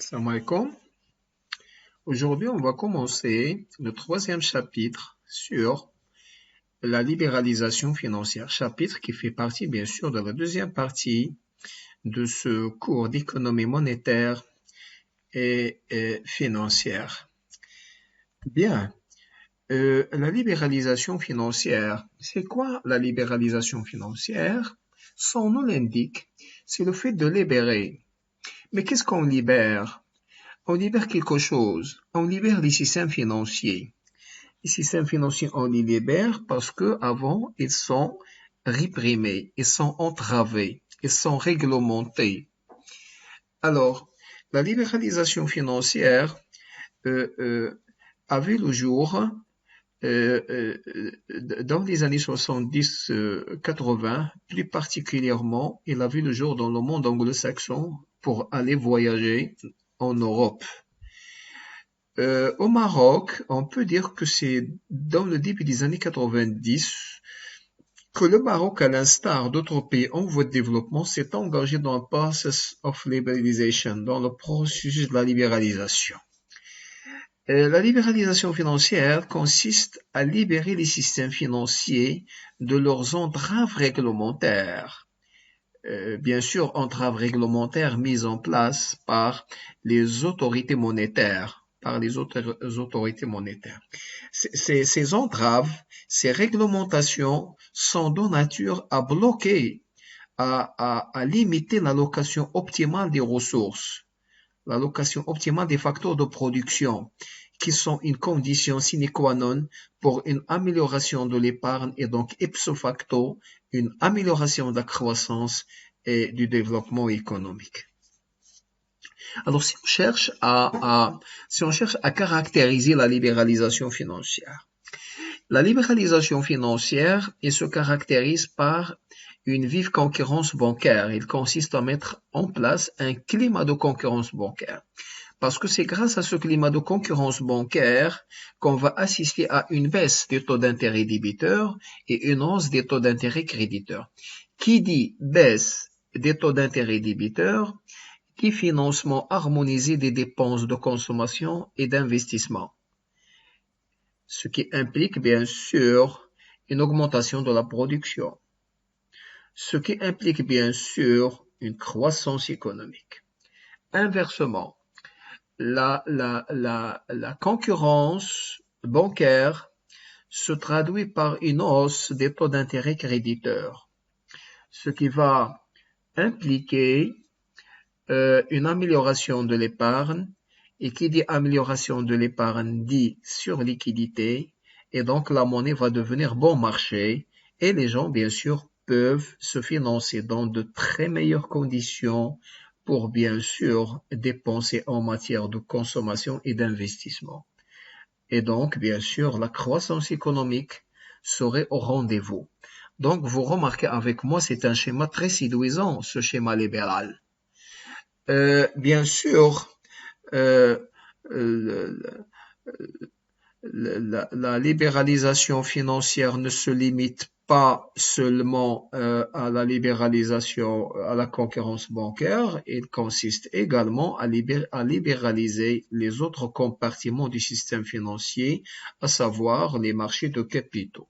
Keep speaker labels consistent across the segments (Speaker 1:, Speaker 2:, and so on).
Speaker 1: Salam alaikum. Aujourd'hui, on va commencer le troisième chapitre sur la libéralisation financière, chapitre qui fait partie, bien sûr, de la deuxième partie de ce cours d'économie monétaire et financière. Bien, la libéralisation financière, c'est quoi la libéralisation financière? Son nom l'indique, c'est le fait de libérer. Mais qu'est-ce qu'on libère? On libère quelque chose. On libère les systèmes financiers. Les systèmes financiers, on les libère parce que avant, ils sont réprimés, ils sont entravés, ils sont réglementés. Alors, la libéralisation financière euh, euh, avait le jour dans les années 70-80, plus particulièrement, il a vu le jour dans le monde anglo-saxon pour aller voyager en Europe. Au Maroc, on peut dire que c'est dans le début des années 90 que le Maroc, à l'instar d'autres pays en voie de développement, s'est engagé dans le process of liberalization, dans le processus de la libéralisation. La libéralisation financière consiste à libérer les systèmes financiers de leurs entraves réglementaires. Bien sûr, entraves réglementaires mises en place par les autorités monétaires, Ces entraves, ces réglementations sont de nature à bloquer, à limiter l'allocation optimale des ressources, l'allocation optimale des facteurs de production, qui sont une condition sine qua non pour une amélioration de l'épargne et donc ipso facto une amélioration de la croissance et du développement économique. Alors, si on cherche à caractériser la libéralisation financière, la libéralisation financière se caractérise par une vive concurrence bancaire. Il consiste à mettre en place un climat de concurrence bancaire. Parce que c'est grâce à ce climat de concurrence bancaire qu'on va assister à une baisse des taux d'intérêt débiteurs et une hausse des taux d'intérêt créditeurs. Qui dit baisse des taux d'intérêt débiteurs, dit financement harmonisé des dépenses de consommation et d'investissement. Ce qui implique bien sûr une augmentation de la production. Ce qui implique bien sûr une croissance économique. Inversement, la concurrence bancaire se traduit par une hausse des taux d'intérêt créditeurs, ce qui va impliquer une amélioration de l'épargne, et qui dit amélioration de l'épargne dit surliquidité, et donc la monnaie va devenir bon marché, et les gens bien sûr peuvent se financer dans de très meilleures conditions pour bien sûr dépenser en matière de consommation et d'investissement. Et donc, bien sûr, la croissance économique serait au rendez-vous. Donc, vous remarquez avec moi, c'est un schéma très séduisant, ce schéma libéral. Bien sûr, la libéralisation financière ne se limite pas seulement à la libéralisation, à la concurrence bancaire, il consiste également à libéraliser les autres compartiments du système financier, à savoir les marchés de capitaux.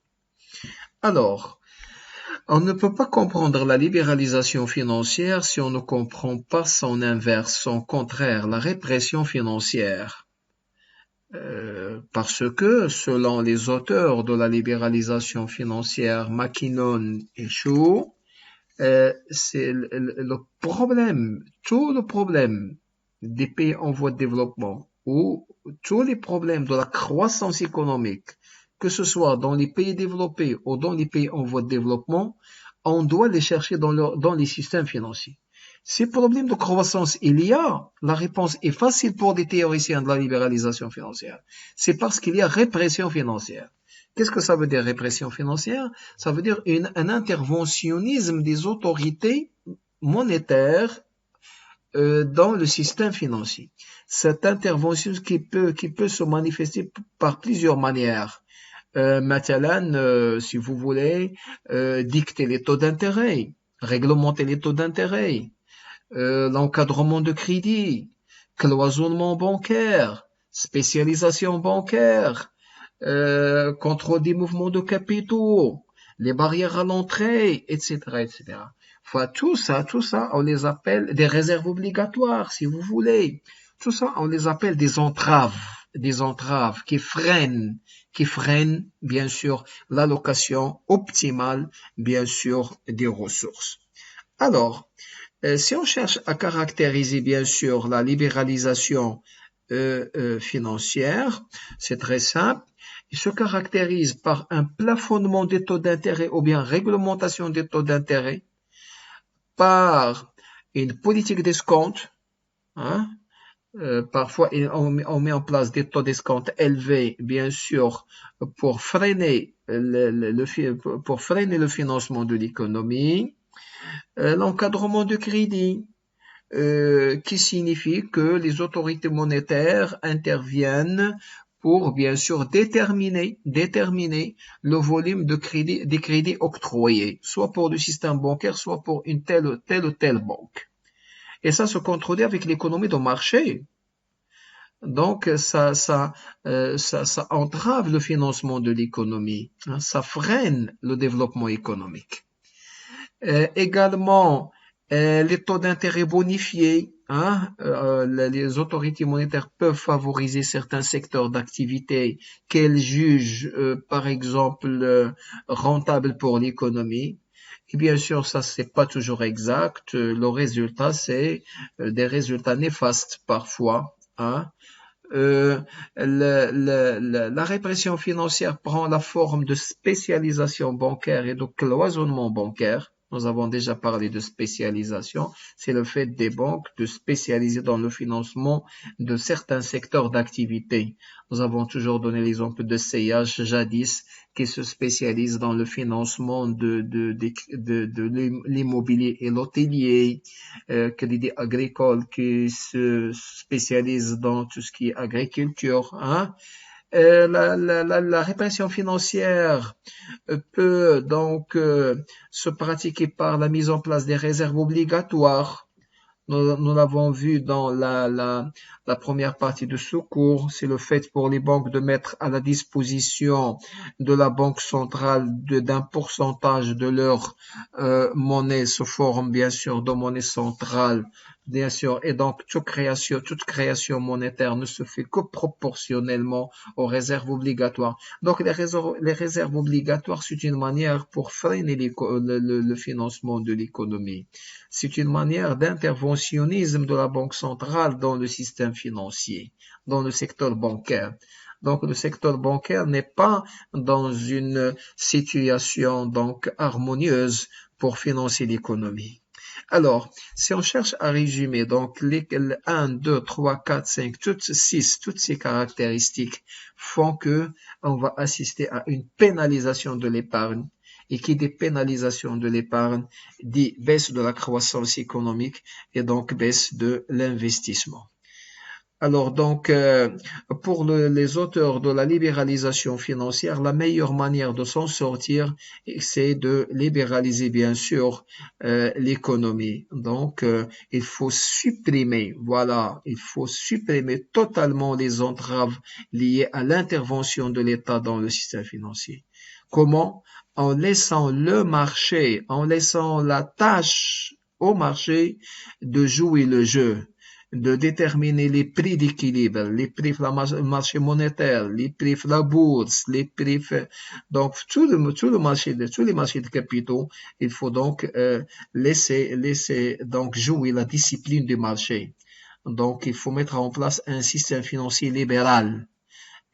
Speaker 1: Alors, on ne peut pas comprendre la libéralisation financière si on ne comprend pas son inverse, son contraire, la répression financière. Parce que, selon les auteurs de la libéralisation financière, McKinnon et Shaw, c'est le problème, tout le problème des pays en voie de développement ou tous les problèmes de la croissance économique, que ce soit dans les pays développés ou dans les pays en voie de développement, on doit les chercher dans les systèmes financiers. Ces problèmes de croissance, la réponse est facile pour des théoriciens de la libéralisation financière. C'est parce qu'il y a répression financière. Qu'est-ce que ça veut dire répression financière? Ça veut dire un interventionnisme des autorités monétaires dans le système financier. Cette intervention qui peut se manifester par plusieurs manières. Si vous voulez, dicter les taux d'intérêt, réglementer les taux d'intérêt, l'encadrement de crédit, cloisonnement bancaire, spécialisation bancaire, contrôle des mouvements de capitaux, les barrières à l'entrée, etc., etc. Enfin, tout ça, on les appelle des réserves obligatoires, si vous voulez. Tout ça, on les appelle des entraves qui freinent, bien sûr, l'allocation optimale, bien sûr, des ressources. Alors, si on cherche à caractériser, bien sûr, la libéralisation financière, c'est très simple. Il se caractérise par un plafonnement des taux d'intérêt ou bien réglementation des taux d'intérêt, par une politique d'escompte, hein, parfois on met en place des taux d'escompte élevés, bien sûr, pour freiner pour freiner le financement de l'économie, l'encadrement de crédit, qui signifie que les autorités monétaires interviennent pour bien sûr déterminer le volume de crédit, des crédits octroyés, soit pour le système bancaire, soit pour une telle ou telle banque. Et ça se contrôle avec l'économie de marché. Donc ça entrave le financement de l'économie, hein, ça freine le développement économique. Également, les taux d'intérêt bonifiés, hein, les autorités monétaires peuvent favoriser certains secteurs d'activité qu'elles jugent, par exemple, rentables pour l'économie. Et bien sûr, ça c'est pas toujours exact. Le résultat, c'est des résultats néfastes parfois, hein. La répression financière prend la forme de spécialisation bancaire et de cloisonnement bancaire. Nous avons déjà parlé de spécialisation. C'est le fait des banques de spécialiser dans le financement de certains secteurs d'activité. Nous avons toujours donné l'exemple de CIH jadis qui se spécialise dans le financement de l'immobilier et l'hôtelier, Crédit Agricole qui se spécialise dans tout ce qui est agriculture, hein. La répression financière peut donc se pratiquer par la mise en place des réserves obligatoires. Nous l'avons vu dans la première partie de ce cours, c'est le fait pour les banques de mettre à la disposition de la banque centrale d'un pourcentage de leur monnaie sous forme bien sûr de monnaie centrale, bien sûr, et donc toute création monétaire ne se fait que proportionnellement aux réserves obligatoires. Donc les réserves obligatoires, c'est une manière pour freiner le financement de l'économie. C'est une manière d'interventionnisme de la Banque centrale dans le système financier, dans le secteur bancaire. Donc le secteur bancaire n'est pas dans une situation donc harmonieuse pour financer l'économie. Alors, si on cherche à résumer, donc les 1, 2, 3, 4, 5, toutes ces caractéristiques font que on va assister à une pénalisation de l'épargne. Et qui dit pénalisation de l'épargne dit baisse de la croissance économique et donc baisse de l'investissement. Alors donc, pour les auteurs de la libéralisation financière, la meilleure manière de s'en sortir, c'est de libéraliser bien sûr l'économie. Donc, il faut supprimer, voilà, il faut supprimer totalement les entraves liées à l'intervention de l'État dans le système financier. Comment? En laissant le marché, en laissant la tâche au marché de jouer le jeu, de déterminer les prix d'équilibre, les prix du marché monétaire, les prix de la bourse, les prix, donc tous les marchés de capitaux, il faut donc laisser donc jouer la discipline du marché. Donc il faut mettre en place un système financier libéral.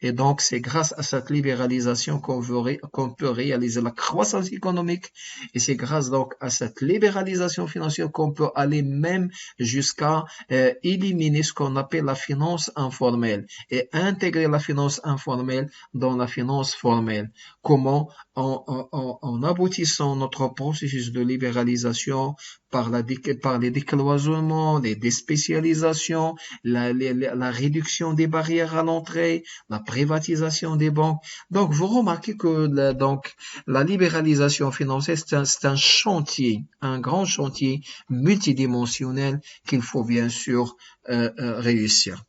Speaker 1: Et donc, c'est grâce à cette libéralisation qu'on peut réaliser la croissance économique. Et c'est grâce donc à cette libéralisation financière qu'on peut aller même jusqu'à éliminer ce qu'on appelle la finance informelle et intégrer la finance informelle dans la finance formelle. Comment? En aboutissant notre processus de libéralisation par les décloisonnements, les déspécialisations, la réduction des barrières à l'entrée, la privatisation des banques. Donc, vous remarquez que la libéralisation financière, c'est un chantier, un grand chantier multidimensionnel qu'il faut bien sûr réussir.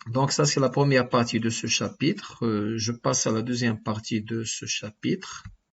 Speaker 1: Donc ça, c'est la première partie de ce chapitre. Je passe à la deuxième partie de ce chapitre.